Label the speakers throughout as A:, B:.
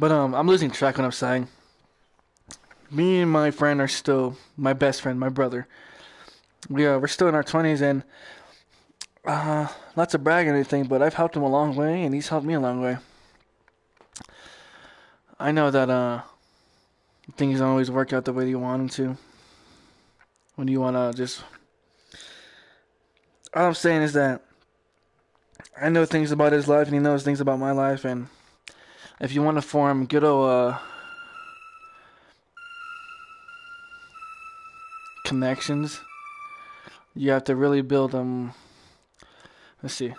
A: But I'm losing track what I'm saying. Me and my friend are still my best friend, my brother. We're still in our 20s, and not to brag or anything, but I've helped him a long way, and he's helped me a long way. I know that things don't always work out the way you want them to. When you wanna just, all I'm saying is that I know things about his life, and he knows things about my life, and if you want to form good old connections, you have to really build them. Let's see.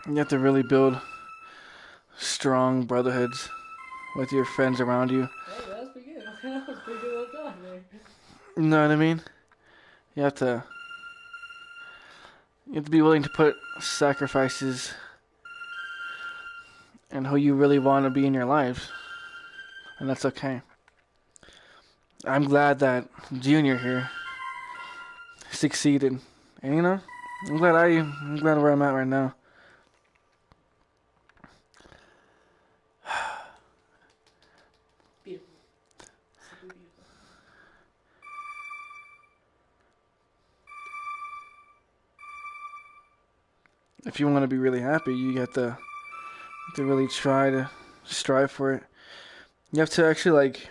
A: You have to really build strong brotherhoods with your friends around you.
B: Hey, that was pretty good. That was pretty good little done there.
A: You know what I mean? You have to. You have to be willing to put sacrifices and who you really want to be in your life, and that's okay. I'm glad that Junior here succeeded, and you know, I'm glad where I'm at right now.
B: Beautiful. Super beautiful.
A: If you want to be really happy, you have to really try to strive for it. You have to actually like.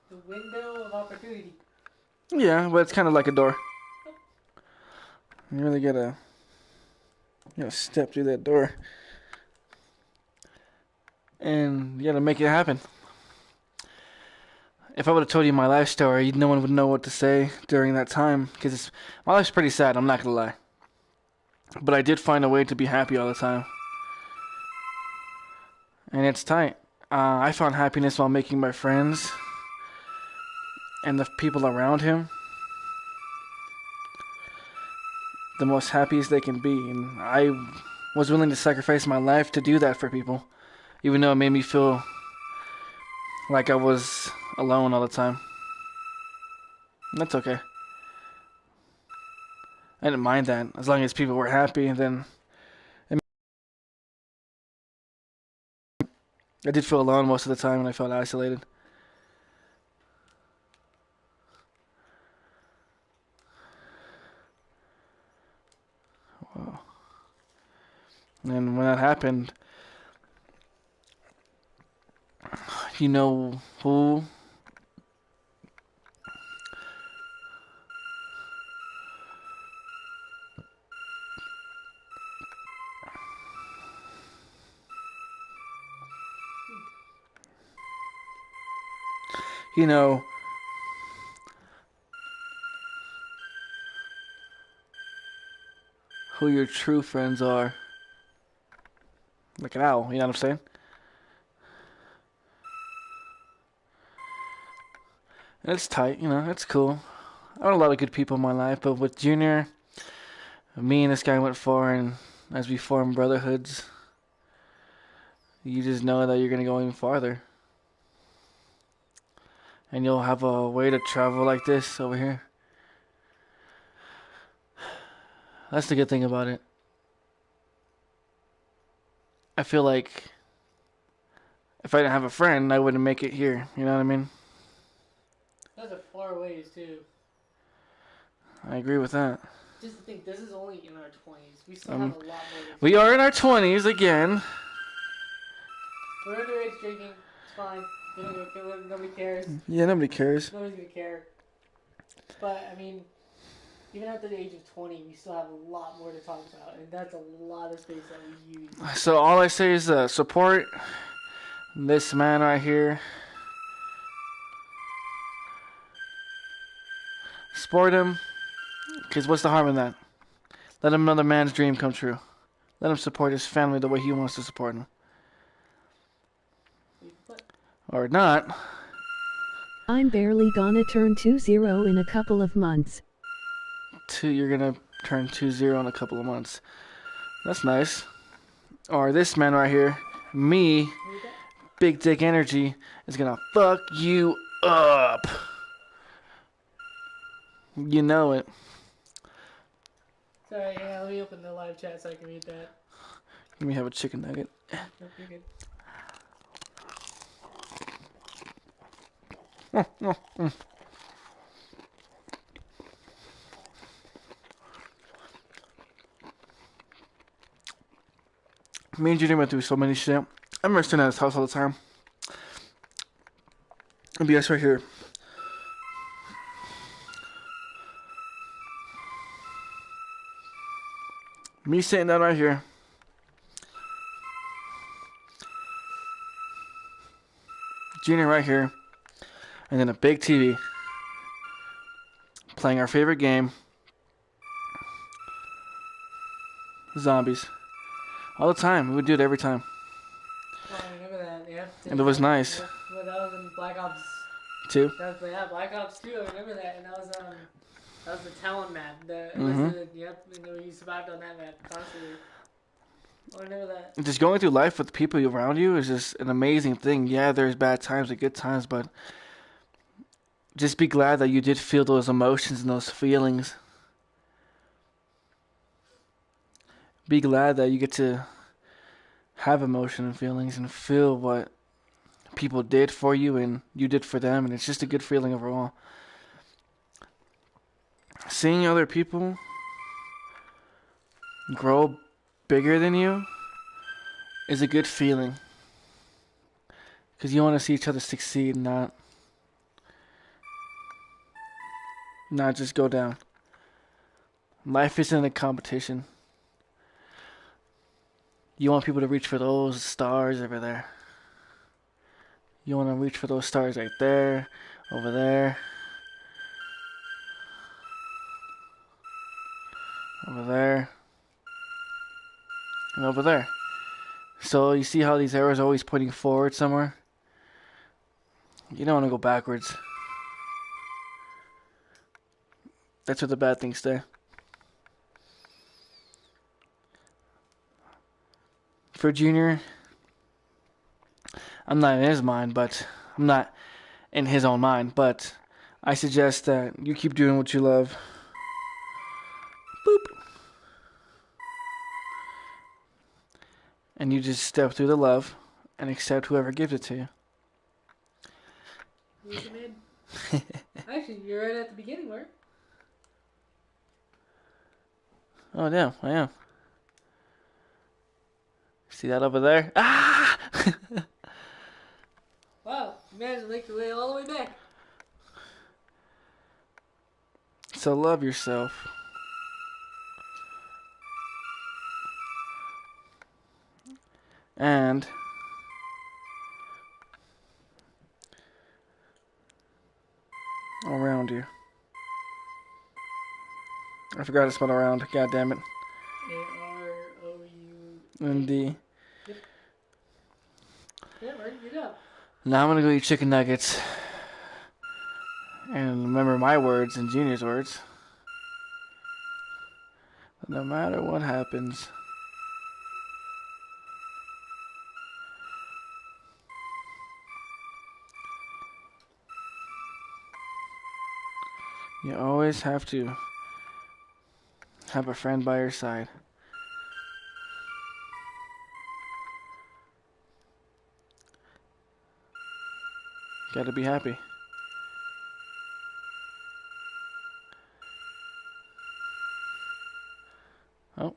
B: The window of opportunity.
A: Yeah, but it's kind of like a door. You really gotta step through that door, and you gotta make it happen. If I would have told you my life story, no one would know what to say during that time, because my life's pretty sad. I'm not gonna lie, but I did find a way to be happy all the time, and it's tight. I found happiness while making my friends and the people around him the most happiest they can be, and I was willing to sacrifice my life to do that for people, even though it made me feel like I was alone all the time. That's okay. I didn't mind that as long as people were happy. And then I did feel alone most of the time, and I felt isolated. Wow. And when that happened, you know who you know who your true friends are. Like an owl, you know what I'm saying? And it's tight, you know, it's cool. I had a lot of good people in my life, but with Junior, me and this guy went far, and as we formed brotherhoods, you just know that you're gonna go even farther. And you'll have a way to travel like this over here. That's the good thing about it. I feel like if I didn't have a friend, I wouldn't make it here. You know what I mean?
B: Those are far ways too.
A: I agree with that.
B: Just to think, this is only in our 20s. We still have a lot more.
A: We are in our 20s again.
B: We're underage drinking. It's fine. Nobody cares.
A: Yeah, nobody cares.
B: Nobody's gonna care. But I mean, even after the age of 20, we still have a lot more to talk about, and that's a lot of space that we use.
A: So all I say is support this man right here. Support him, because what's the harm in that? Let him another man's dream come true. Let him support his family the way he wants to support him. Or not.
C: I'm barely gonna turn 20 in a couple of months.
A: You're gonna turn 20 in a couple of months. That's nice. or this man right here, me, Big Dick Energy, is gonna fuck you up. You know it.
B: Sorry, yeah, let me open the live chat so I can read that.
A: Let me have a chicken nugget.
B: Nope, you're good.
A: Me and Junior went through so many shit. I remember staying at his house all the time. It'll be us right here. Me sitting down right here. Junior right here. And then a big TV. Playing our favorite game. Zombies. All the time. We would do it every time.
B: Oh, I remember that, yeah.
A: And it was nice.
B: Yeah, well, that was in Black Ops
A: 2.
B: Yeah, Black Ops 2, I remember that, and that was the Talon map. Yep, and you survived on that map constantly. Oh, I remember that.
A: Just going through life with the people around you is just an amazing thing. Yeah, there's bad times and good times, but just be glad that you did feel those emotions and those feelings. Be glad that you get to have emotion and feelings and feel what people did for you and you did for them, and it's just a good feeling overall. Seeing other people grow bigger than you is a good feeling, because you want to see each other succeed, not just go down. Life isn't a competition. You want people to reach for those stars over there. You want to reach for those stars right there, over there, over there, and over there. So you see how these arrows are always pointing forward somewhere? You don't want to go backwards. That's where the bad things stay. For Junior, I'm not in his mind, but I'm not in his own mind, but I suggest that you keep doing what you love. Boop. And you just step through the love and accept whoever gives it to you.
B: Who's the man? Actually, you're right at the beginning, Mark.
A: Oh, yeah, I am. See that over there? Ah!
B: Wow, you managed to make your way all the way back.
A: So love yourself. And around you. I forgot to spell around. God damn it.
B: AROU.
A: MD.
B: Yep. Yeah, Mark, good job.
A: Now I'm gonna go eat chicken nuggets. And remember my words and Junior's words. No matter what happens, you always have to have a friend by your side. Gotta be happy. Oh.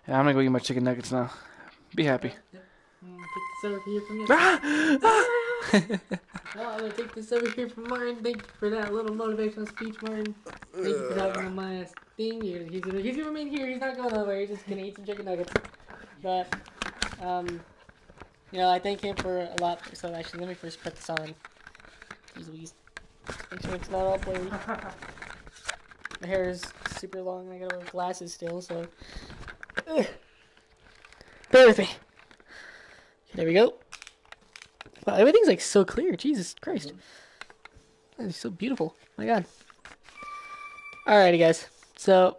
A: Yeah, I'm gonna go eat my chicken nuggets now. Be happy.
B: Yep. I'm gonna take this over here from you. Well, I'm gonna take this over here from Martin. Thank you for that little motivational speech, Martin. Thank you for talking to my thing. He's gonna remain here. He's not going nowhere. He's just gonna eat some chicken nuggets. But I thank him for a lot. So actually, let me first put this on. Jeez Louise. Make sure it's not all blurry. My hair is super long and I gotta wear glasses still, so. Bear with me. There we go. Wow, everything's like so clear. Jesus Christ. It's so beautiful. My God. Alrighty, guys. So,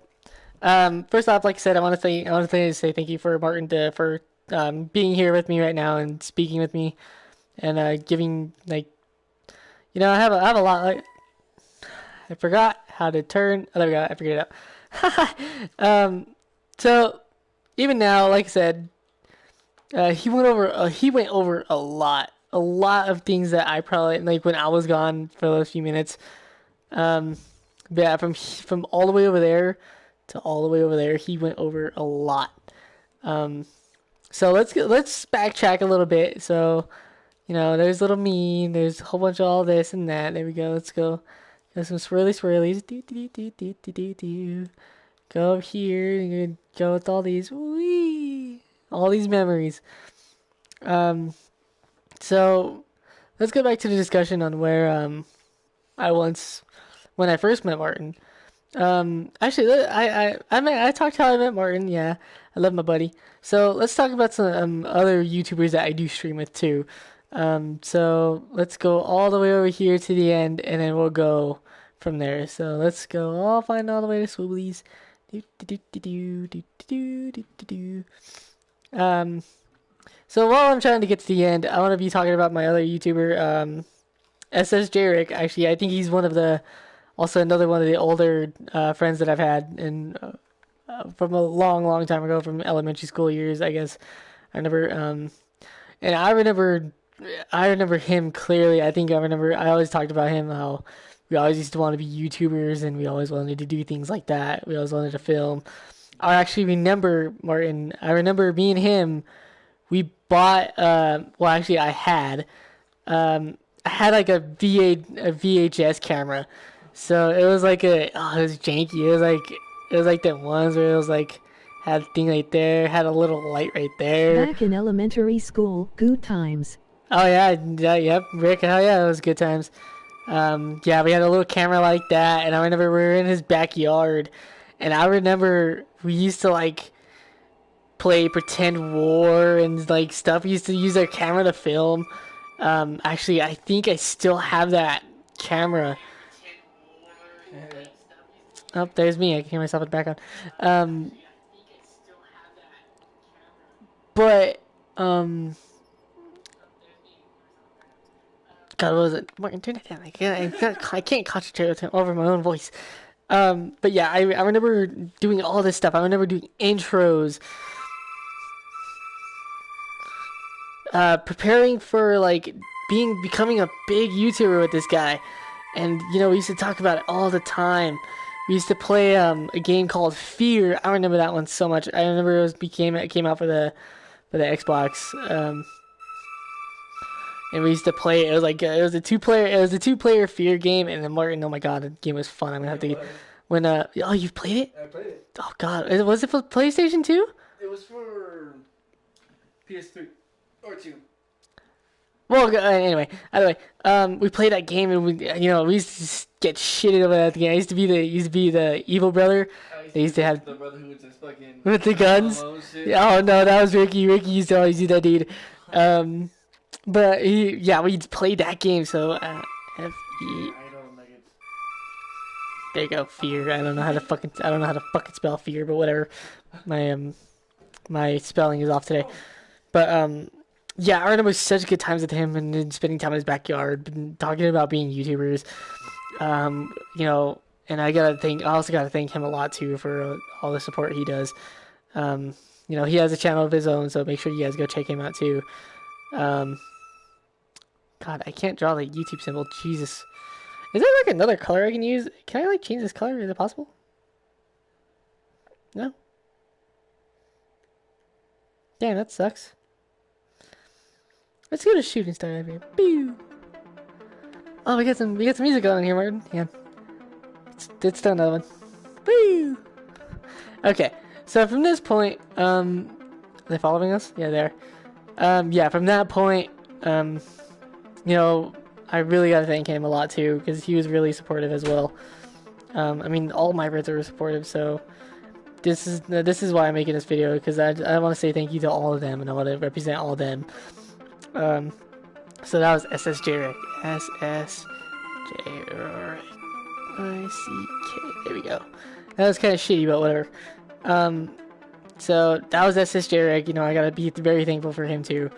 B: first off, like I said, I want to say thank you for Martin for being here with me right now and speaking with me and giving like, I have a lot. Like, I forgot how to turn. Oh, there we go. I figured it out. So even now, like I said, he went over a lot of things that I probably like when I was gone for those few minutes. But yeah, from all the way over there to all the way over there, he went over a lot. So let's backtrack a little bit. So, there's little me, there's a whole bunch of all this and that. There we go. Let's go. Got some swirlies. Go up here and go with all these memories. So let's go back to the discussion on where when I first met Martin. Actually, I talked how I met Martin. Yeah, I love my buddy. So let's talk about some other YouTubers that I do stream with too. So let's go all the way over here to the end, and then we'll go from there. So let's go all the way to Swooblies. So while I'm trying to get to the end, I want to be talking about my other YouTuber, SSJRick. Actually, I think he's also another one of the older friends that I've had, and from a long time ago, from elementary school years, I guess. I remember him clearly. I always talked about him, how we always used to want to be YouTubers, and we always wanted to do things like that. We always wanted to film. I actually remember, Martin, me and him, we bought, I had like a VHS camera. So it was like it was janky. It was like the ones where it was like, had a thing right there, had a little light right there.
C: Back in elementary school, good times.
B: Oh yeah, yep, Rick, hell yeah, it was good times. Yeah, we had a little camera like that, and I remember we were in his backyard, and I remember we used to like play pretend war and like stuff. We used to use our camera to film. Actually, I think I still have that camera. Oh, there's me. I can hear myself in the background. But God, what was it? Martin, turn it down. I can't concentrate over my own voice. But yeah, I remember doing all this stuff. I remember doing intros, preparing for like becoming a big YouTuber with this guy, and we used to talk about it all the time. We used to play a game called Fear. I remember that one so much. I remember it came out for the Xbox. And we used to play. It was a two player Fear game. And then Martin, oh my God, the game was fun. I'm gonna have to get oh, you played it?
A: I played it.
B: Oh God, was it for PlayStation 2?
A: It was for PS3 or 2.
B: Well, anyway, either way, we played that game, and we used to just get shitted over that game. I used to be the evil brother. They used to have
A: the brother who was just fucking
B: with the guns. Oh no, that was Ricky. Ricky used to always do that, dude. But we played that game. So F-E. There you go, Fear. I don't know how to fucking spell Fear, but whatever. My spelling is off today. But yeah, I remember such good times with him and then spending time in his backyard and talking about being YouTubers. And I also gotta thank him a lot too for all the support he does. He has a channel of his own, so make sure you guys go check him out too. God, I can't draw the YouTube symbol. Jesus. Is there like another color I can use? Can I like change this color? Is it possible? No? Damn, that sucks. Let's go to Shooting Star over here. Pew! Oh, we got some music going here, Martin. Yeah. Let's do another one. Woo! Okay, so from this point, are they following us? Yeah, they are. Yeah, from that point, I really gotta thank him a lot too, because he was really supportive as well. All my friends were supportive, so this is why I'm making this video, because I want to say thank you to all of them, and I want to represent all of them. So that was SSJ Rick. SSJ ICK. There we go. That was kind of shitty, but whatever. So that was SSJ Rick. You know, I gotta be very thankful for him too.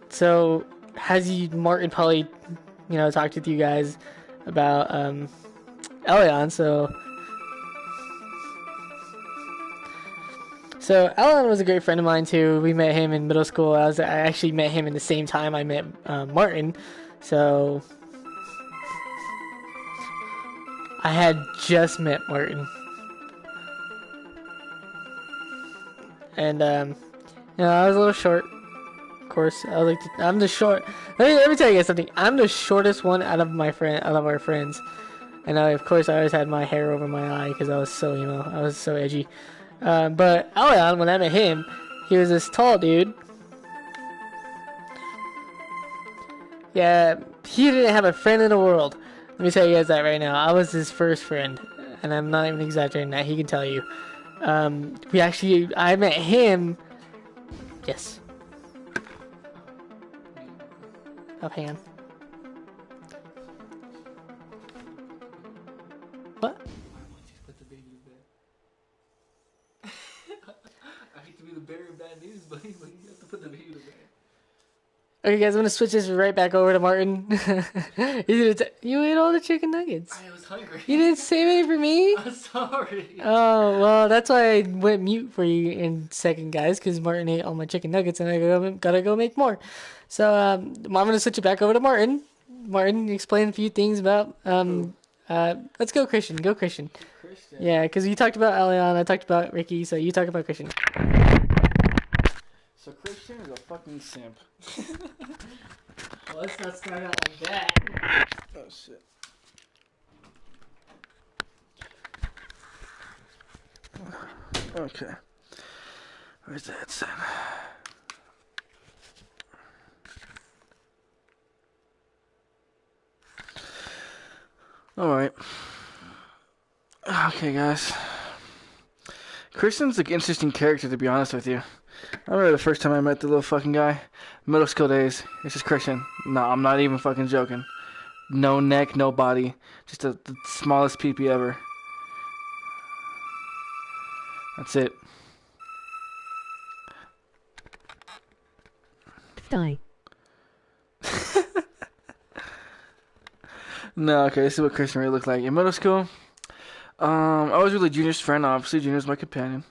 B: So has Martin probably, you know, talked with you guys about Elion? So Elion was a great friend of mine too. We met him in middle school. I actually met him in the same time I met Martin. So I had just met Martin. And you know, I was a little short. Of course, I'm the short. Let me tell you guys something. I'm the shortest one out of our friends. And of course, I always had my hair over my eye because I was so emo. I was so edgy. But Elion, when I met him, he was this tall dude. Yeah, he didn't have a friend in the world. Let me tell you guys that right now. I was his first friend, and I'm not even exaggerating that. He can tell you. I met him. Yes. Oh, hang on. What?
A: Put the baby to bed. I hate to be the bearer of bad news, but you have to put the baby to bed.
B: Okay, guys, I'm gonna switch this right back over to Martin. You ate all the chicken nuggets.
A: I was hungry.
B: You didn't save any for me?
A: I'm sorry.
B: Oh, well, that's why I went mute for you in second, guys, because Martin ate all my chicken nuggets and I gotta go make more. So, I'm gonna switch it back over to Martin. Martin, explain a few things about, let's go Christian. Go Christian.
A: Christian.
B: Yeah, because you talked about Elion, I talked about Ricky, so you talk about Christian.
A: So Christian is a fucking simp.
B: Well, let's not start out like that.
A: Oh shit. Okay. Where's the headset? Alright. Okay, guys. Christian's an interesting character, to be honest with you. I remember the first time I met the little fucking guy. Middle school days. It's just Christian. No, I'm not even fucking joking. No neck, no body. Just the smallest peepee ever. That's it.
C: Die.
A: No, okay, this is what Christian really looked like. In middle school, I was really Junior's friend, obviously. Junior's my companion.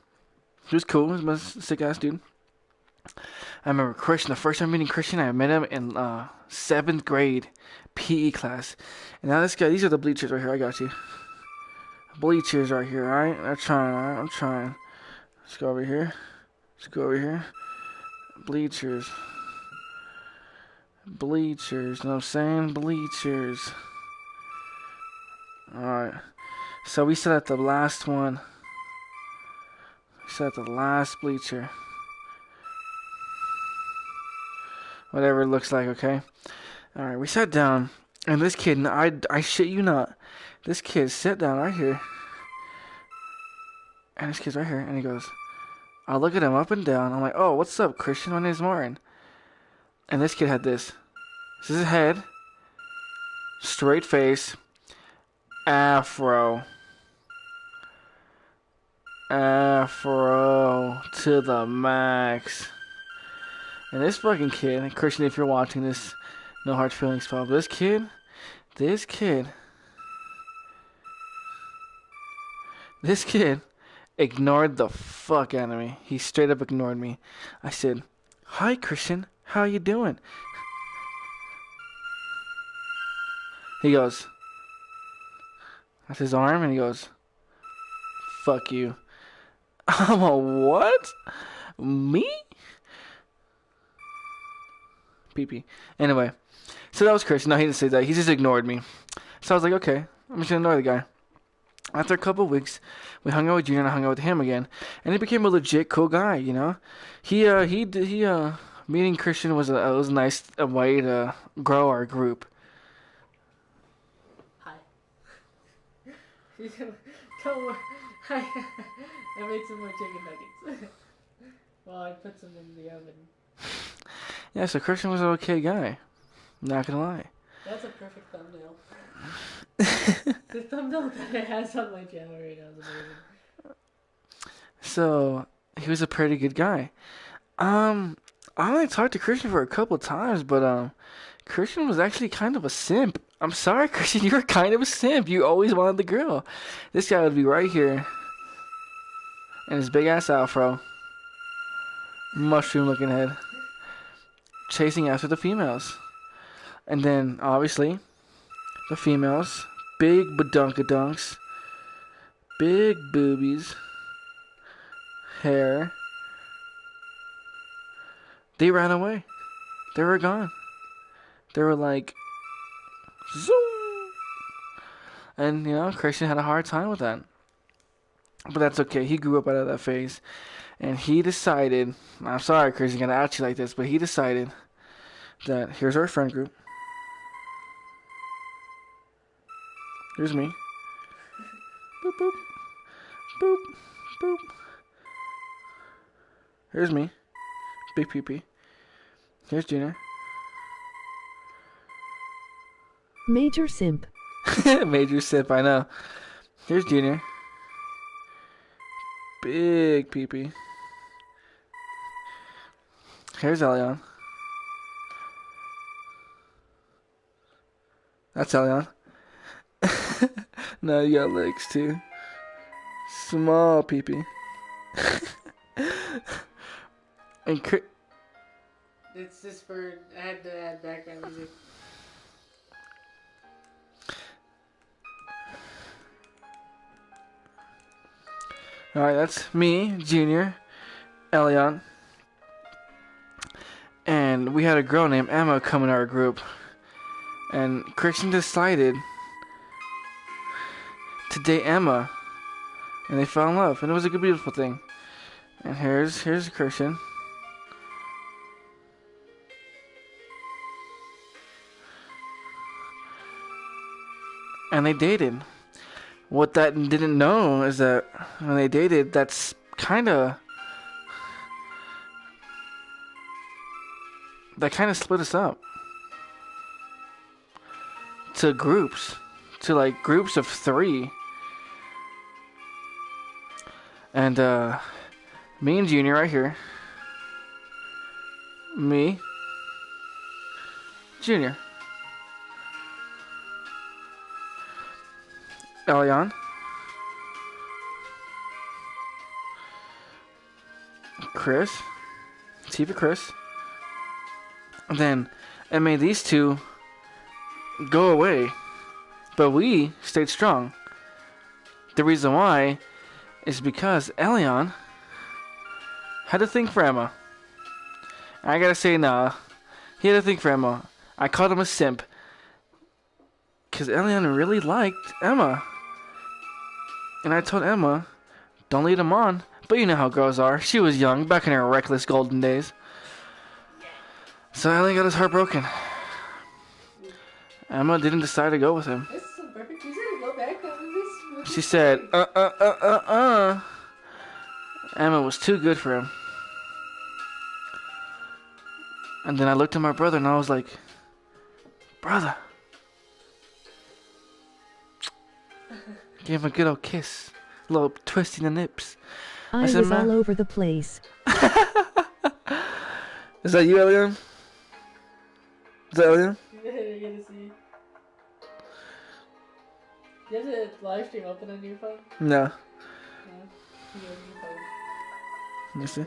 A: He was cool. He was a sick-ass dude. I remember Christian, the first time meeting Christian, I met him in 7th grade PE class. And now this guy, these are the bleachers right here. I got you. Bleachers right here, alright? I'm trying, alright? I'm trying. Let's go over here. Let's go over here. Bleachers. Bleachers. Know what I'm saying? Bleachers. Alright. So we sat at the last one. We sat at the last bleacher. Whatever it looks like, okay? Alright, we sat down. And this kid, I shit you not. This kid sat down right here. And this kid's right here. And he goes, I look at him up and down. I'm like, oh, what's up, Christian? My name's Martin. And this kid had this. This is his head. Straight face. Afro. Afro to the max. And this fucking kid, Christian, if you're watching this, no hard feelings, pal. This kid ignored the fuck out of me. He straight up ignored me. I said, hi, Christian. How you doing? He goes, that's his arm, and he goes, fuck you. I'm a what? Me? Pee-pee. Anyway, so that was Christian. No, he didn't say that. He just ignored me. So I was like, okay, I'm just gonna ignore the guy. After a couple of weeks, we hung out with Junior and I hung out with him again, and he became a legit cool guy. You know, he meeting Christian was a nice way to grow our group.
B: Hi. Don't worry. I made some more chicken nuggets. Well, I put some in the oven.
A: Yeah, so Christian was an okay guy. Not gonna lie.
B: That's a perfect thumbnail. The thumbnail that it has on my channel right now is amazing.
A: So he was a pretty good guy. I only talked to Christian for a couple times, but Christian was actually kind of a simp. I'm sorry, Christian, you were kind of a simp. You always wanted the girl. This guy would be right here in his big ass afro, mushroom looking head, chasing after the females. And then obviously the females, big badunkadunks, big boobies, hair. They ran away. They were gone. They were like, zoom. And, you know, Christian had a hard time with that. But that's okay. He grew up out of that phase. And he decided, I'm sorry, Christian, I'm going to act you like this, but he decided that here's our friend group. Here's me. Boop, boop. Boop, boop. Here's me. Big pee-pee. Here's Junior.
C: Major simp.
A: Major sip, I know. Here's Junior. Big pee-pee. Here's Elion. That's Elion. No, you got legs too. Small pee-pee. And
B: It's just for, I had to add background music.
A: alright, that's me, Junior, Elion. And we had a girl named Emma come in our group. And Christian decided to date Emma. And they fell in love. And it was a good, beautiful thing. And here's Christian. And they dated. What that didn't know is that when they dated, that's kind of... that kind of split us up. To groups. To like groups of 3. And me and Junior right here. Me. Junior. Elion. Chris. Tifa Chris. And then it made these two go away. But we stayed strong. The reason why is because Elion had a thing for Emma. I gotta say, nah. He had a thing for Emma. I called him a simp. Because Elion really liked Emma. And I told Emma, don't lead him on. But you know how girls are. She was young, back in her reckless golden days. So Elion got his heart broken. Emma didn't decide to go with him.
B: This is so perfect. You said go back on this.
A: She said, Emma was too good for him. And then I looked at my brother and I was like, brother. Gave him a good old kiss. A little twist in the nips.
C: I
A: said,
C: was
A: "Ma."
C: all over the place.
A: Is that you, Elion? Is that Elion?
B: You're gonna see. You have the live stream open on your phone?
A: No.
B: No. You have your phone.
A: Let me see.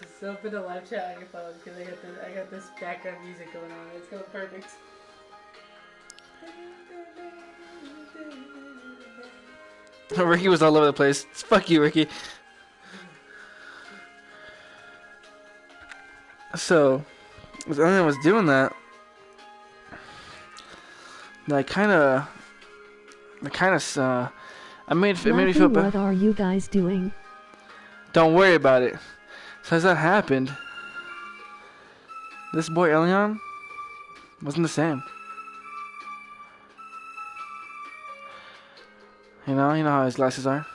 B: Just open a live chat on your phone because I got this background music going on. It's going perfect.
A: Ricky was all over the place. Fuck you, Ricky. So, as Elion was doing that, I made me feel bad.
C: What are you guys doing?
A: Don't worry about it. So as that happened, this boy Elion wasn't the same. You know how his glasses are.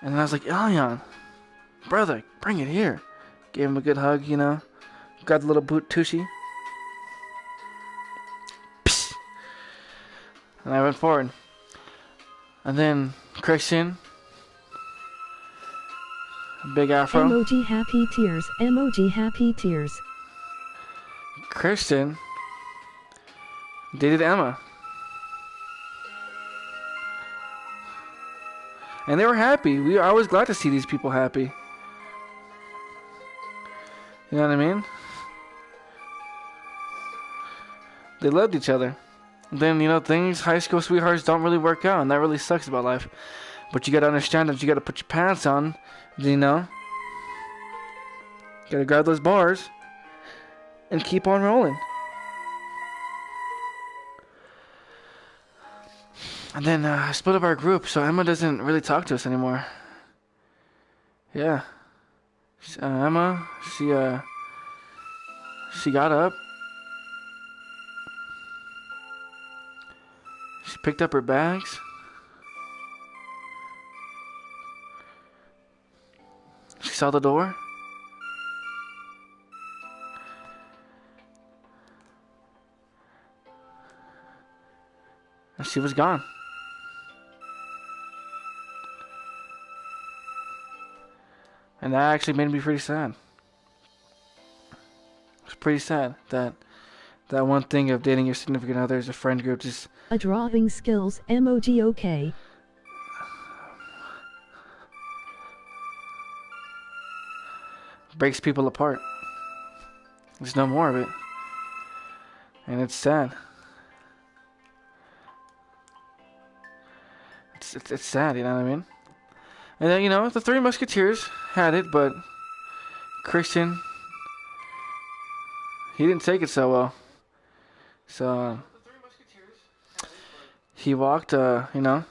A: And then I was like, Elion, brother, bring it here. Gave him a good hug, you know. Got the little boot tushy. And I went forward. And then Christian, big afro.
C: Emoji happy tears. Emoji happy tears.
A: Christian dated Emma. And they were happy. I was glad to see these people happy. You know what I mean? They loved each other. Then, you know, high school sweethearts don't really work out, and that really sucks about life. But you gotta understand that you gotta put your pants on, you know? You gotta grab those bars and keep on rolling. And then I split up our group, so Emma doesn't really talk to us anymore. Yeah. Emma, she got up. She picked up her bags. She saw the door. And she was gone. And that actually made me pretty sad. It's pretty sad that one thing of dating your significant other as a friend group just...
C: A drawing skills. Emoji okay.
A: breaks people apart. There's no more of it. And it's sad. It's sad, you know what I mean? And then, you know, the Three Musketeers had it, but Christian, he didn't take it so well. So, he walked, you know.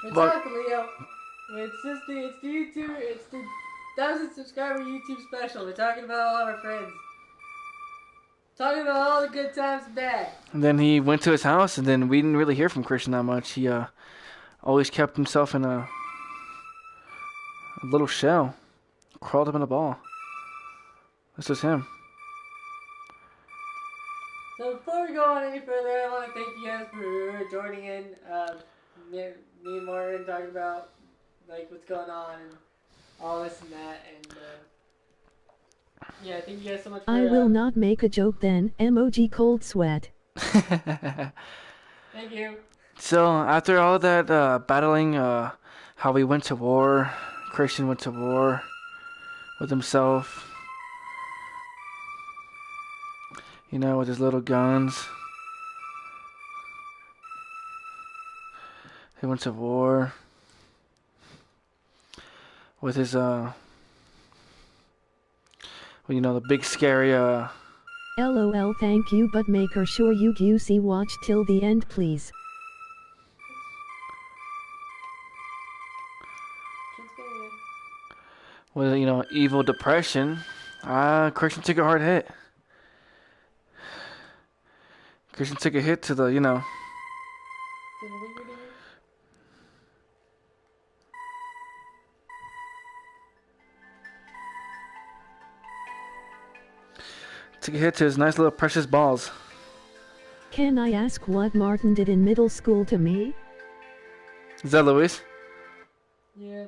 B: What's up, Leo? It's the YouTube, it's the 1,000 subscriber YouTube special. We're talking about all of our friends. Talking about all the good times and bad.
A: And then he went to his house, and then we didn't really hear from Christian that much. He always kept himself in a little shell, crawled up in a ball. This was him.
B: So before we go on any further, I want to thank you guys for joining in. Me and Martin talking about like what's going on and all this and that, and yeah, thank you guys so much for.
C: I will not make a joke then. Emoji cold sweat.
B: Thank you.
A: So after all that battling, how we went to war, Christian went to war with himself. You know, with his little guns. He went to war with his, well, you know, the big scary,
C: LOL thank you but make sure you juicy watch till the end please.
A: with, you know, evil depression. Christian took a hard hit. Christian took a hit to the, you know. Took a hit to his nice little precious balls.
C: Can I ask what Martin did in middle school to me?
A: Is that Luis?
B: Yeah.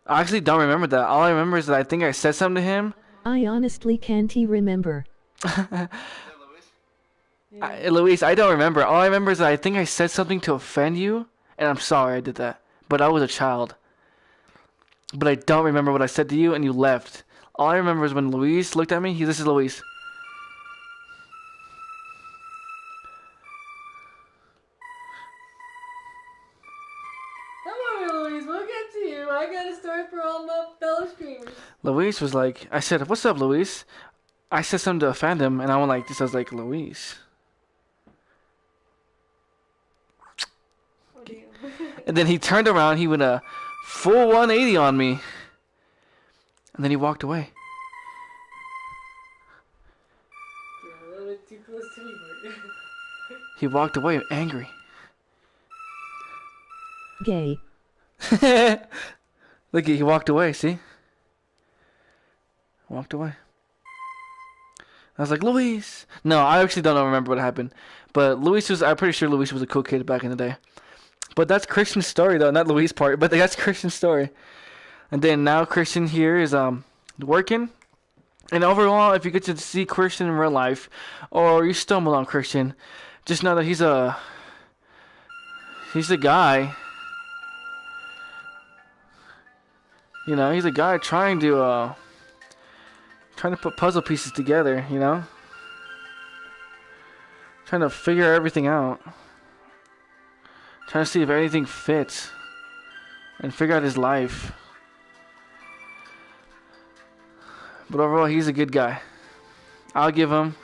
A: I actually don't remember that. All I remember is that I think I said something to him.
C: I honestly can't remember.
A: Luis, I don't remember. All I remember is that I think I said something to offend you, and I'm sorry I did that. But I was a child. But I don't remember what I said to you, and you left. All I remember is when Luis looked at me. This is Luis.
B: Don't worry, Louise. We'll get to you. I got a story for all my fellow streamers.
A: Luis was like, I said, "What's up, Luis?" I said something to offend him, and I went like this. I was like, Luis.
B: Oh, damn.
A: And then he turned around. He went a full 180 on me. And then he walked away.
B: You're a little bit too close to me, Bert.
A: He walked away angry.
C: Gay.
A: Look, he walked away, see? Walked away. I was like, Luis. No, I actually don't remember what happened. But I'm pretty sure Luis was a cool kid back in the day. But that's Christian's story, though. Not Luis' part, but that's Christian's story. And then now Christian here is working. And overall, if you get to see Christian in real life, or you stumble on Christian, just know that he's a guy. You know, he's a guy trying to put puzzle pieces together, you know? Trying to figure everything out. Trying to see if anything fits. And figure out his life. But overall, he's a good guy. I'll give him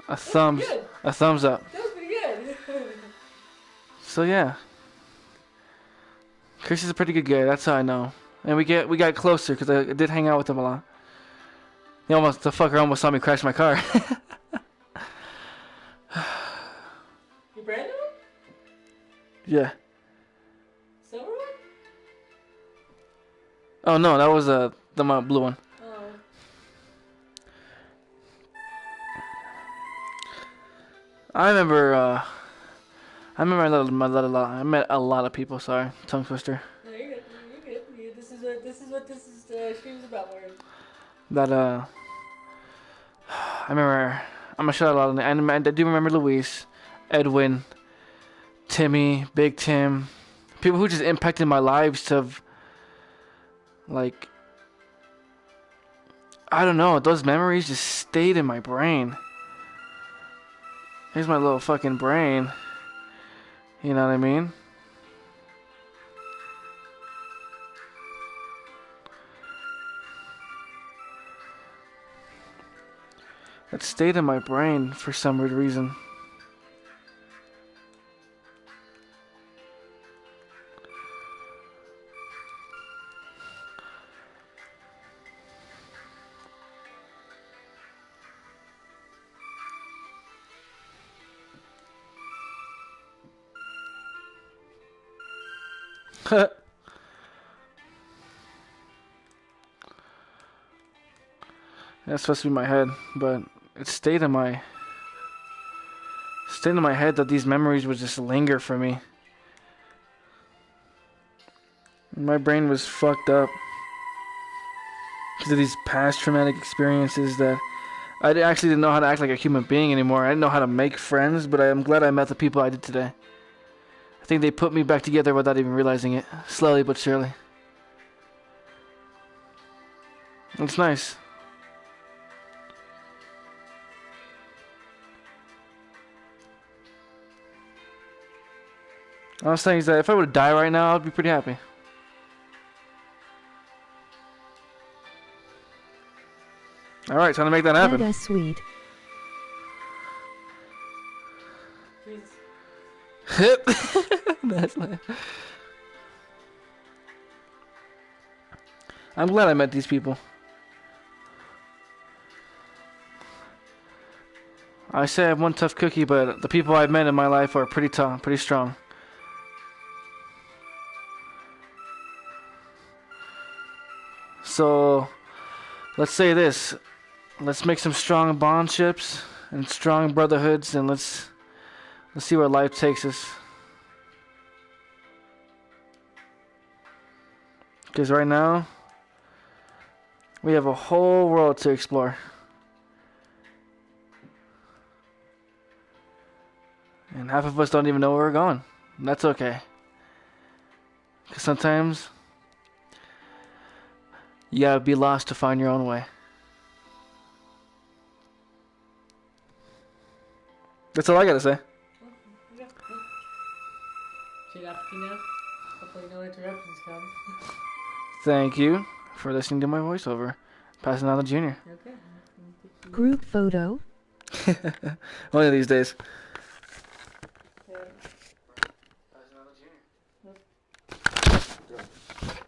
A: a thumbs up.
B: That was pretty good.
A: So yeah. Chris is a pretty good guy, that's how I know. And we got closer because I did hang out with him a lot. The fucker almost saw me crash my car.
B: You brand new?
A: Yeah.
B: Silver one?
A: Oh no, that was the blue one.
B: Oh.
A: I met a lot of people. Sorry, tongue twister.
B: No, you're good. You're good. This is what this stream's about, Martin.
A: That I remember. I'm gonna shout out a lot of names. I do remember Luis, Edwin, Timmy, Big Tim, people who just impacted my lives to, like, I don't know. Those memories just stayed in my brain. Here's my little fucking brain. You know what I mean? That stayed in my brain for some weird reason. That's supposed to be my head, but it stayed in my head that these memories would just linger for me. My brain was fucked up because of these past traumatic experiences that I actually didn't know how to act like a human being anymore. I didn't know how to make friends, but I'm glad I met the people I did today. I think they put me back together without even realizing it, slowly but surely. It's nice. I was saying is that if I were to die right now, I'd be pretty happy. Alright, time to make that happen.
C: That's sweet.
A: That's nice. I'm glad I met these people. I say I'm one tough cookie, but the people I've met in my life are pretty tough, pretty strong. So, let's say this. Let's make some strong bondships and strong brotherhoods, and let's see where life takes us. Because right now, we have a whole world to explore. And half of us don't even know where we're going. And that's okay. Because sometimes you gotta be lost to find your own way. That's all I gotta say.
B: Shit after now. Hopefully no interruptions come.
A: Thank you for listening to my voiceover. Passing on to Junior.
B: Okay.
C: Group photo.
A: One of these days.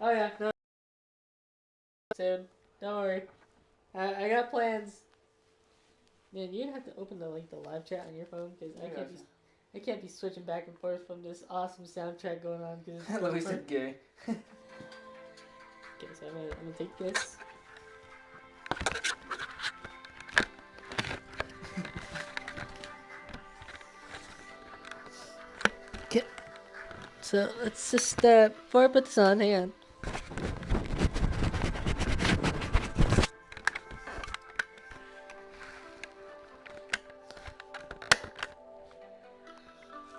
B: Oh yeah, no. Soon. Don't worry. I got plans. Man, you'd have to open the live chat on your phone because
A: I gotcha.
B: I can't be switching back and forth from this awesome soundtrack going on because it's
A: Let me say gay.
B: Okay, so I'm gonna take this. Okay, so let's just before I put this on, hang on.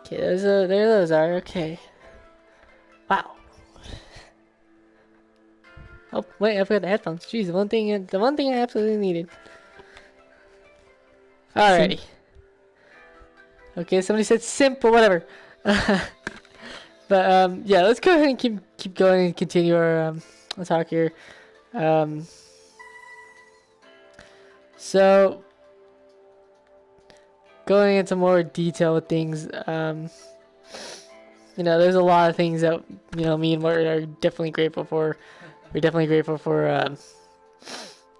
B: Okay, there those are. Okay. Wow. Oh wait, I forgot the headphones. Jeez, the one thing I absolutely needed. Alrighty. Okay, somebody said simp or whatever. But yeah, let's go ahead and keep going and continue our talk here. So going into more detail with things, there's a lot of things that me and Martin are definitely grateful for. We're definitely grateful for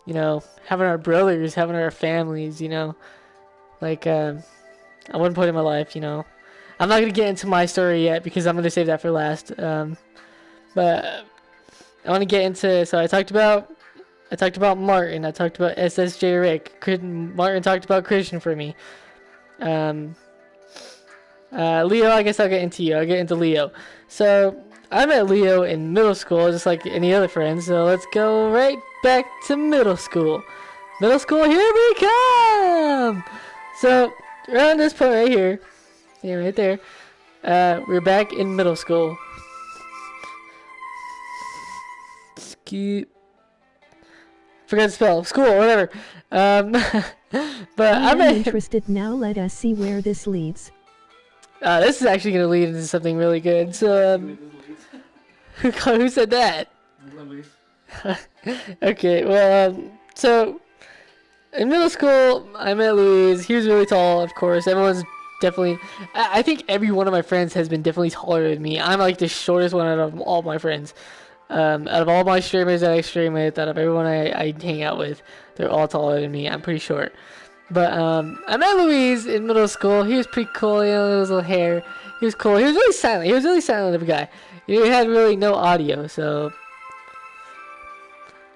B: having our brothers, having our families. Like I wouldn't put in my life. I'm not gonna get into my story yet because I'm gonna save that for last. But I want to get into. So I talked about Martin. I talked about SSJ Rick. Martin talked about Christian for me. Leo, I guess I'll get into you. I'll get into Leo. So I met Leo in middle school, just like any other friends. So let's go right back to middle school. Middle school, here we come. So around this point right here, yeah, right there, we're back in middle school. Forgot to spell school, whatever. But
C: I'm interested now. Let us see where this leads.
B: This is actually going to lead into something really good. So, who said that? Okay, well, so in middle school, I met Louise. He was really tall, of course. Everyone's definitely. I think every one of my friends has been definitely taller than me. I'm like the shortest one out of all my friends. Out of all my streamers that I stream with, out of everyone I hang out with, they're all taller than me. I'm pretty short. But I met Louise in middle school. He was pretty cool. His little hair. He was cool. He was really silent. He was really silent of a guy. He had really no audio. So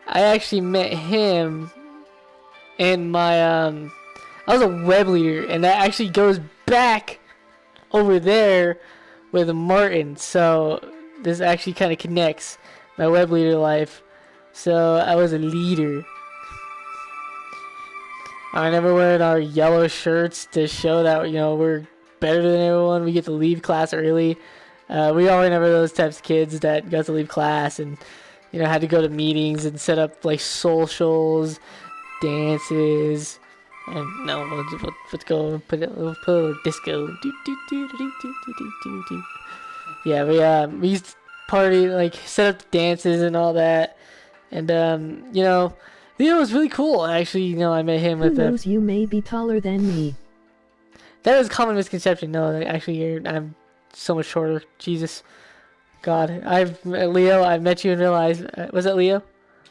B: I actually met him in my I was a web leader, and that actually goes back over there with Martin. So this actually kind of connects my web leader life. So I was a leader. I never wearing our yellow shirts to show that we're better than everyone. We get to leave class early. We all remember those types of kids that got to leave class and had to go to meetings and set up like socials, dances, and let's go put a little disco. Yeah, we used to party, like set up dances and all that, and Leo was really cool. Actually, I met him
C: Who
B: with
C: knows, you may be taller than me.
B: That is a common misconception. No, actually, I'm so much shorter. Jesus, God, I've met you and realized. Was that Leo?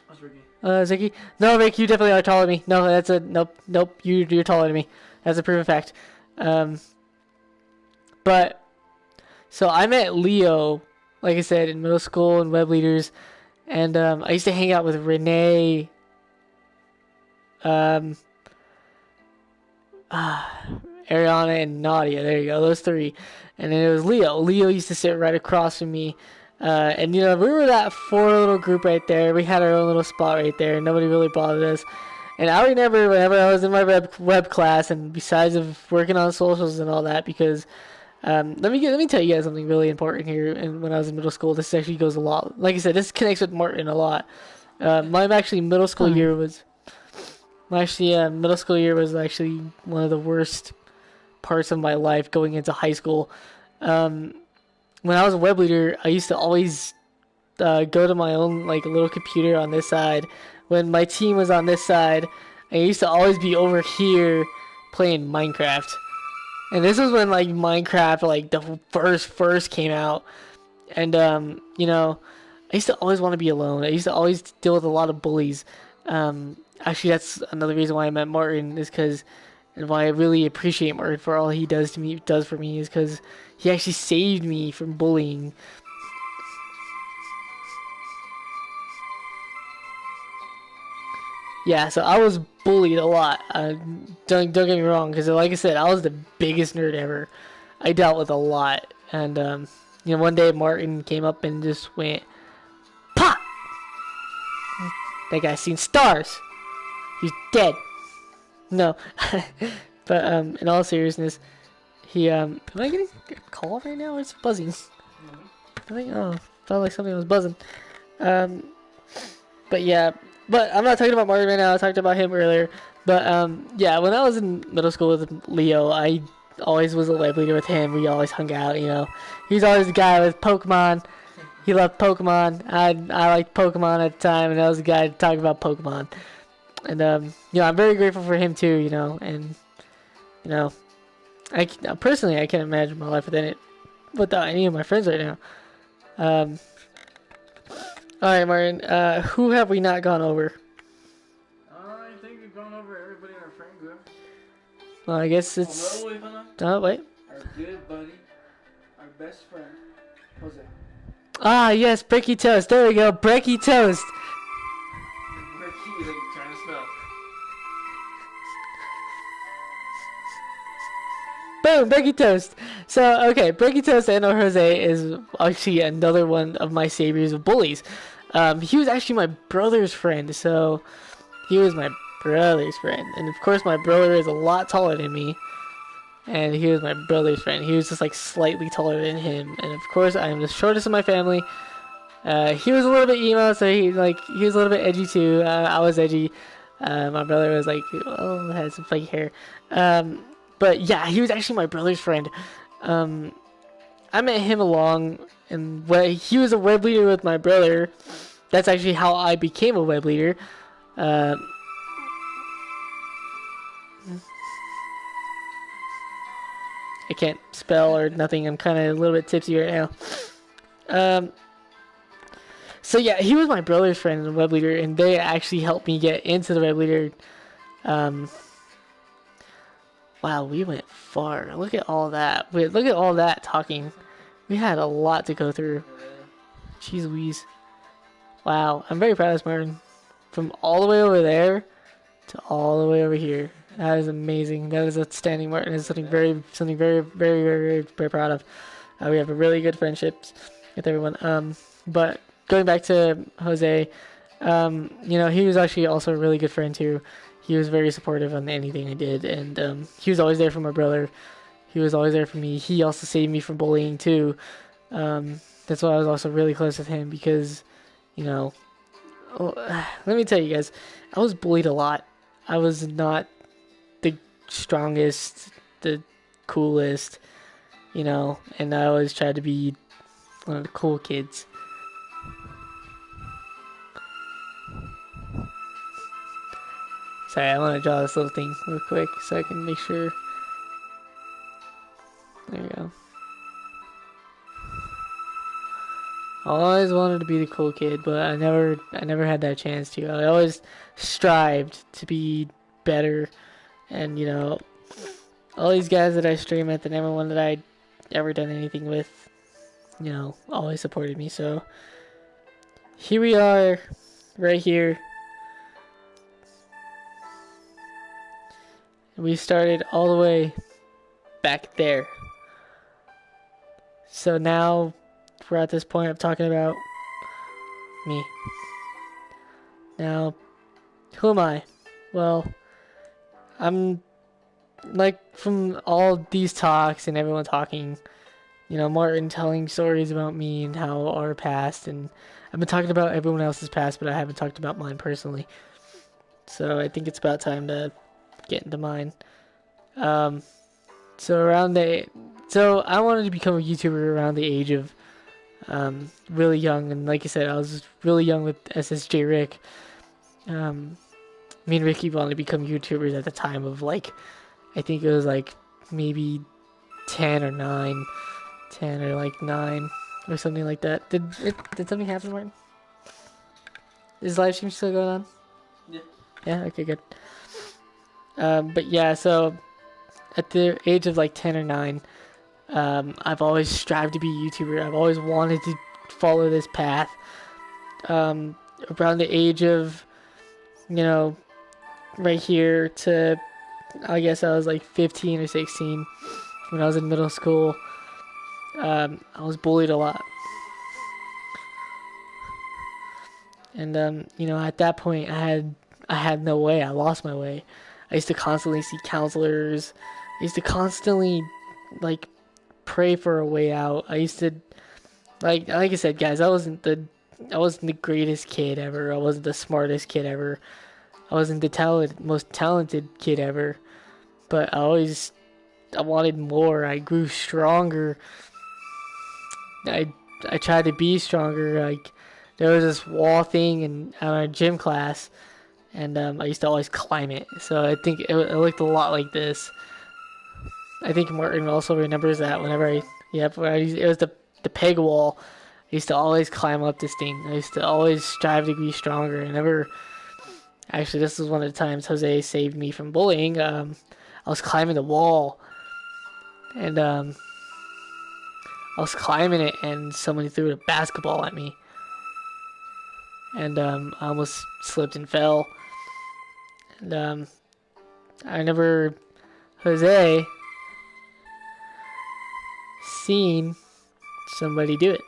A: That's Ricky.
B: Zicky? No, Rick, you definitely are taller than me. No, that's a nope. You're taller than me. That's a proven fact. But so I met Leo, like I said, in middle school and web leaders, and I used to hang out with Renee. Ariana and Nadia. There you go, those three. And then it was Leo. Leo used to sit right across from me. And we were that four little group right there. We had our own little spot right there. Nobody really bothered us. And I remember whenever I was in my web class, and besides of working on socials and all that, because let me tell you guys something really important here. And when I was in middle school, this actually goes a lot. Like I said, this connects with Martin a lot. My actually middle school year was. Middle school year was actually one of the worst parts of my life going into high school. When I was a web leader, I used to always go to my own like little computer on this side. When my team was on this side, I used to always be over here playing Minecraft. And this was when like Minecraft like the first came out. And I used to always want to be alone. I used to always deal with a lot of bullies. Actually, that's another reason why I met Martin, is because and why I really appreciate Martin for all he does for me is because he actually saved me from bullying. Yeah, so I was bullied a lot. Don't get me wrong, because like I said, I was the biggest nerd ever. I dealt with a lot, and one day Martin came up and just went, "Pop!" That guy's seen stars. He's dead. No, but in all seriousness, he am I getting a call right now? Or it's buzzing. I think felt like something was buzzing. But yeah, but I'm not talking about Mario right now. I talked about him earlier. But yeah, when I was in middle school with Leo, I always was a web leader with him. We always hung out. He's always the guy with Pokemon. He loved Pokemon. I liked Pokemon at the time, and I was the guy to talk about Pokemon. And I'm very grateful for him too. And I personally I can't imagine my life without any of my friends right now. All right, Martin. Who have we not gone over?
A: I think we've gone over everybody in our friend group.
B: Well, I guess it's.
A: Although we've gone
B: Oh wait.
A: our good buddy, our best friend, Jose.
B: Ah yes, Breaky Toast. There we go, Breaky Toast.
A: Where he like trying to spell.
B: Boom, Breaky Toast. So, okay, Breaky Toast and Jose is actually another one of my saviors of bullies. He was actually my brother's friend, so he was my brother's friend. And of course, my brother is a lot taller than me, and he was my brother's friend. He was just like slightly taller than him, and of course, I am the shortest of my family. He was a little bit emo, so he was a little bit edgy too. I was edgy. My brother was like, had some fake hair. But yeah, he was actually my brother's friend. I met him and he was a web leader with my brother. That's actually how I became a web leader. I can't spell or nothing. I'm kind of a little bit tipsy right now. So yeah, he was my brother's friend and web leader, and they actually helped me get into the web leader. Wow, we went far. Look at all that. Look at all that talking. We had a lot to go through. Jeez Louise. Wow, I'm very proud of this, Martin. From all the way over there to all the way over here. That is amazing. That is outstanding, Martin. It's something very, very, very, very, very proud of. We have a really good friendships with everyone. But going back to Jose, he was actually also a really good friend too. He was very supportive on anything I did, and he was always there for my brother. He was always there for me. He also saved me from bullying too. That's why I was also really close with him because, let me tell you guys, I was bullied a lot. I was not the strongest, the coolest, and I always tried to be one of the cool kids. Sorry, I want to draw this little thing real quick so I can make sure. There we go. I always wanted to be the cool kid, but I never had that chance to. I always strived to be better, and all these guys that I stream with and everyone that I'd ever done anything with, always supported me. So here we are, right here. We started all the way back there. So now we're at this point of talking about me. Now, who am I? Well, I'm like from all these talks and everyone talking, Martin telling stories about me and how our past, and I've been talking about everyone else's past, but I haven't talked about mine personally. So I think it's about time to get into mine. So I wanted to become a YouTuber around the age of really young, and like I said, I was really young with SSJ Rick. Me and Ricky wanted to become YouTubers at the time of I think it was maybe 10 or 9 or something like that. Did something happen, Martin? Is live stream still going on?
A: Yeah.
B: Yeah, okay, good. But yeah, so at the age of like 10 or 9, I've always strived to be a YouTuber. I've always wanted to follow this path. Around the age of, you know, right here to, I guess I was like 15 or 16 when I was in middle school. I was bullied a lot. And, at that point, I had no way. I lost my way. I used to constantly see counselors. I used to constantly, like, pray for a way out. I used to, like I said, guys, I wasn't the greatest kid ever. I wasn't the smartest kid ever. I wasn't the most talented kid ever. But I wanted more. I grew stronger. I tried to be stronger. Like, there was this wall thing in our gym class, and I used to always climb it. So I think it looked a lot like this. I think Martin also remembers that it was the peg wall. I used to always climb up this thing. I used to always strive to be stronger. Actually, this was one of the times Jose saved me from bullying. I was climbing the wall, and I was climbing it, and somebody threw a basketball at me, and I almost slipped and fell. And I never, Jose, seen somebody do it.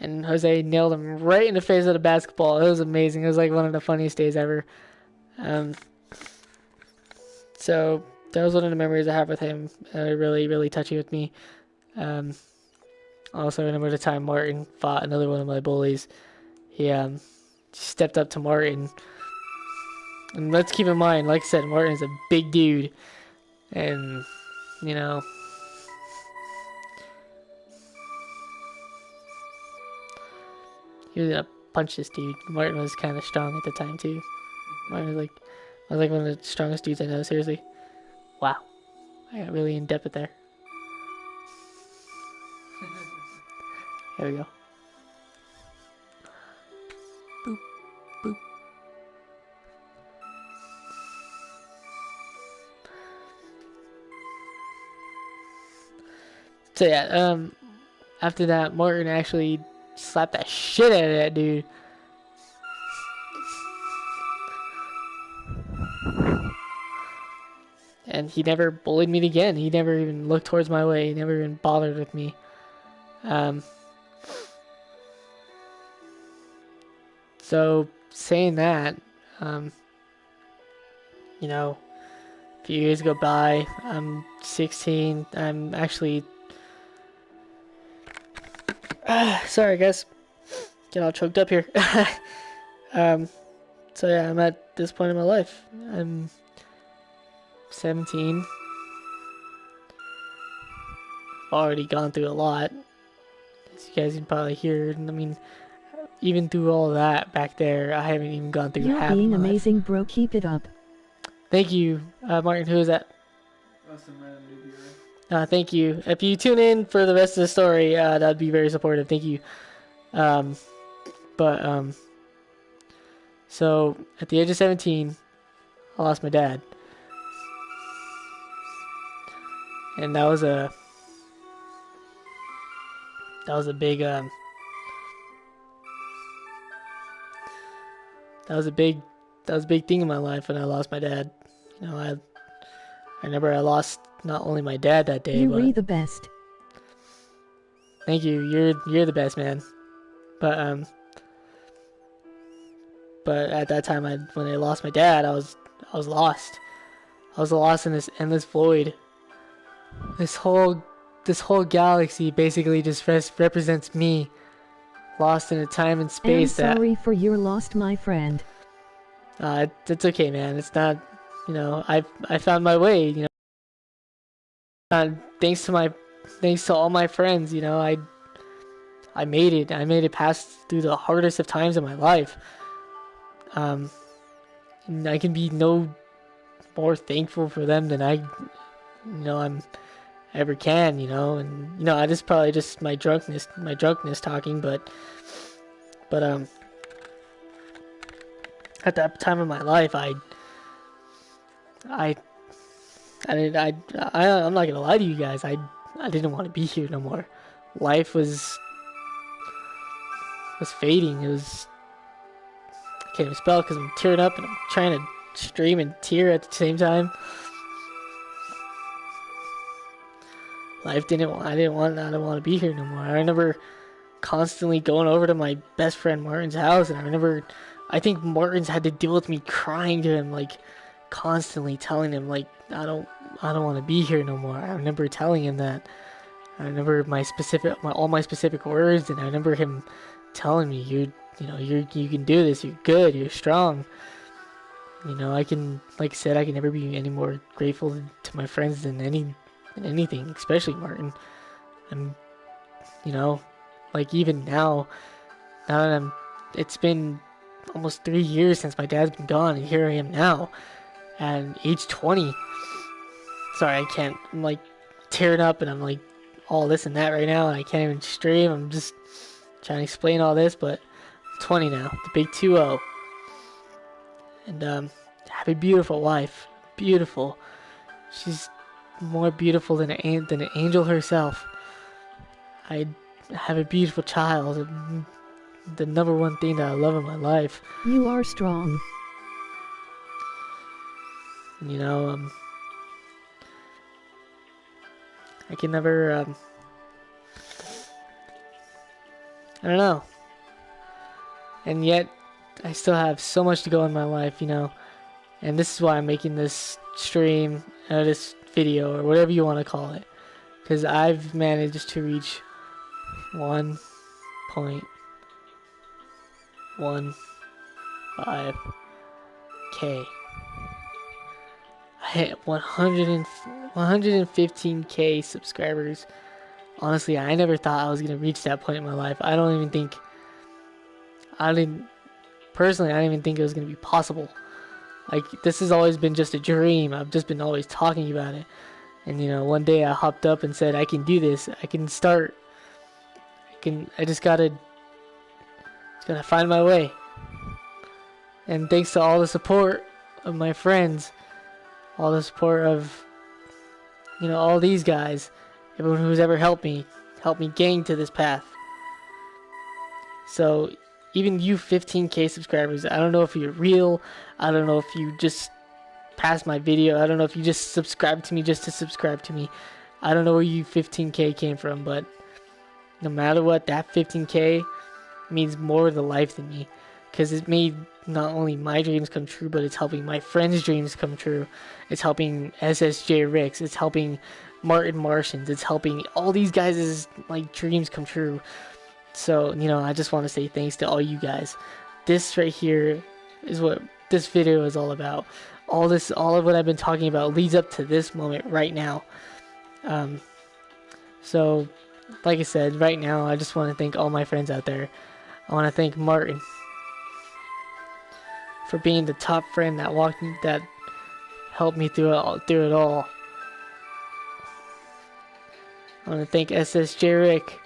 B: And Jose nailed him right in the face with a basketball. It was amazing. It was like one of the funniest days ever. So that was one of the memories I have with him. Really, really touchy with me. Also remember the time Martin fought another one of my bullies. He stepped up to Martin. And let's keep in mind, like I said, Martin's a big dude. And, you know, he was gonna punch this dude. Martin was kind of strong at the time too. Martin was like one of the strongest dudes I know. Seriously, wow, I got really in depth with there. There we go. Boop, boop. So yeah, after that, Martin actually slapped that shit out of that dude. And he never bullied me again. He never even looked towards my way. He never even bothered with me. So saying that, a few years go by. I'm 16. I'm actually sorry, guys. Get all choked up here. So yeah, I'm at this point in my life. I'm 17. Already gone through a lot, as you guys can probably hear. I mean, even through all that back there, I haven't even gone through
C: You're
B: half
C: being
B: of my
C: amazing,
B: life.
C: bro. Keep it up.
B: Thank you, Martin. Who is that?
A: Some random newbie, right?
B: Thank you. If you tune in for the rest of the story, that'd be very supportive. Thank you. So at the age of 17, I lost my dad, and that was a big that was a big thing in my life when I lost my dad. I remember I lost not only my dad that day,
C: You
B: but
C: re the best.
B: thank you. You're the best, man. But at that time, when I lost my dad, I was lost. I was lost in this endless void. This whole galaxy basically just represents me, lost in a time and space.
C: I'm sorry for your lost, my friend.
B: It's okay, man. It's not, I found my way. Thanks to all my friends. I made it. I made it past through the hardest of times in my life. And I can be no more thankful for them than I'm ever can, and I just probably just my drunkenness talking, but at that time of my life, I I'm not gonna lie to you guys, I didn't want to be here no more. Life was fading. It was, I can't even spell because I'm tearing up and I'm trying to stream and tear at the same time. I didn't want to be here no more. I remember constantly going over to my best friend Martin's house, and I think Martin's had to deal with me crying to him, like constantly telling him like I don't want to be here no more. I remember telling him that. I remember all my specific words, and I remember him telling me, you can do this. You're good. You're strong. I can, like I said, I can never be any more grateful to my friends than anything, especially Martin. And like even now that it's been almost 3 years since my dad's been gone, and here I am now at age 20. Sorry, I can't. I'm like tearing up, and I'm like all this and that right now, and I can't even stream. I'm just trying to explain all this, but I'm 20 now, the big 2-0, and have a beautiful wife, beautiful. She's more beautiful than an angel herself. I have a beautiful child, the number one thing that I love in my life.
C: You are strong.
B: I can never, I don't know. And yet, I still have so much to go in my life, And this is why I'm making this stream, this video, or whatever you want to call it. Because I've managed to reach 1.15K. I hit 115K subscribers. Honestly, I never thought I was going to reach that point in my life. I didn't even think it was going to be possible. Like, this has always been just a dream. I've just been always talking about it. And, one day I hopped up and said, I can do this. I can start. I just gotta find my way. And thanks to all the support of my friends, all the support of, all these guys, everyone who's ever helped me gain to this path. So, even you 15K subscribers, I don't know if you're real. I don't know if you just passed my video. I don't know if you just subscribed to me just to subscribe to me. I don't know where you 15K came from, but no matter what, that 15K means more to life than me. Because it made not only my dreams come true, but it's helping my friends' dreams come true. It's helping SSJ Ricks. It's helping Martin Martians. It's helping all these guys' dreams come true. So, I just want to say thanks to all you guys. This right here is what this video is all about. All of what I've been talking about leads up to this moment right now. So, like I said, right now, I just want to thank all my friends out there. I want to thank Martin for being the top friend that helped me through it all. I want to thank SSJ Rick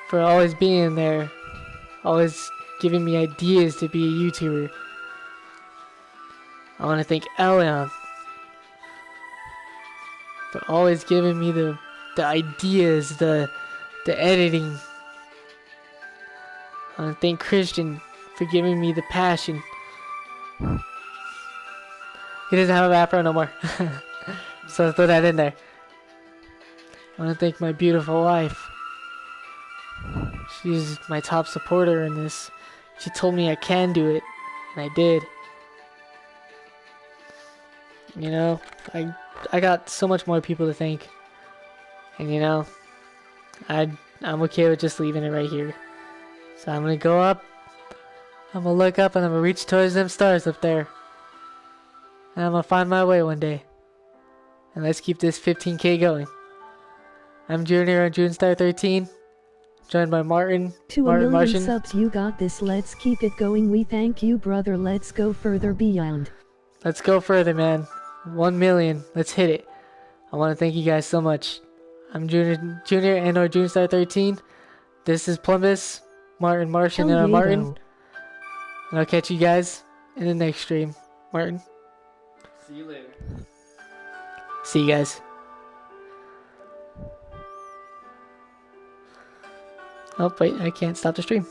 B: for always being there, always giving me ideas to be a YouTuber. I want to thank Elion for always giving me the ideas, the editing. I want to thank Christian for giving me the passion. He doesn't have an afro no more. So I throw that in there. I want to thank my beautiful wife. She's my top supporter in this. She told me I can do it, and I did. I got so much more people to thank. And I'm okay with just leaving it right here. So I'm gonna go up, I'm gonna look up, and I'm gonna reach towards them stars up there. And I'm gonna find my way one day. And let's keep this 15K going. I'm Junior on Junestar13, joined by Martin.
C: To a
B: Martin
C: million
B: Martian.
C: subs, you got this. Let's keep it going. We thank you, brother. Let's go further beyond.
B: Let's go further, man. 1 million. Let's hit it. I want to thank you guys so much. I'm Junior and or Junestar13. This is Plumbes, Martin Martian,
C: Hell
B: and I'm
C: yeah,
B: Martin.
C: though.
B: And I'll catch you guys in the next stream. Martin.
A: See you later.
B: See you guys. Oh, wait, I can't stop the stream.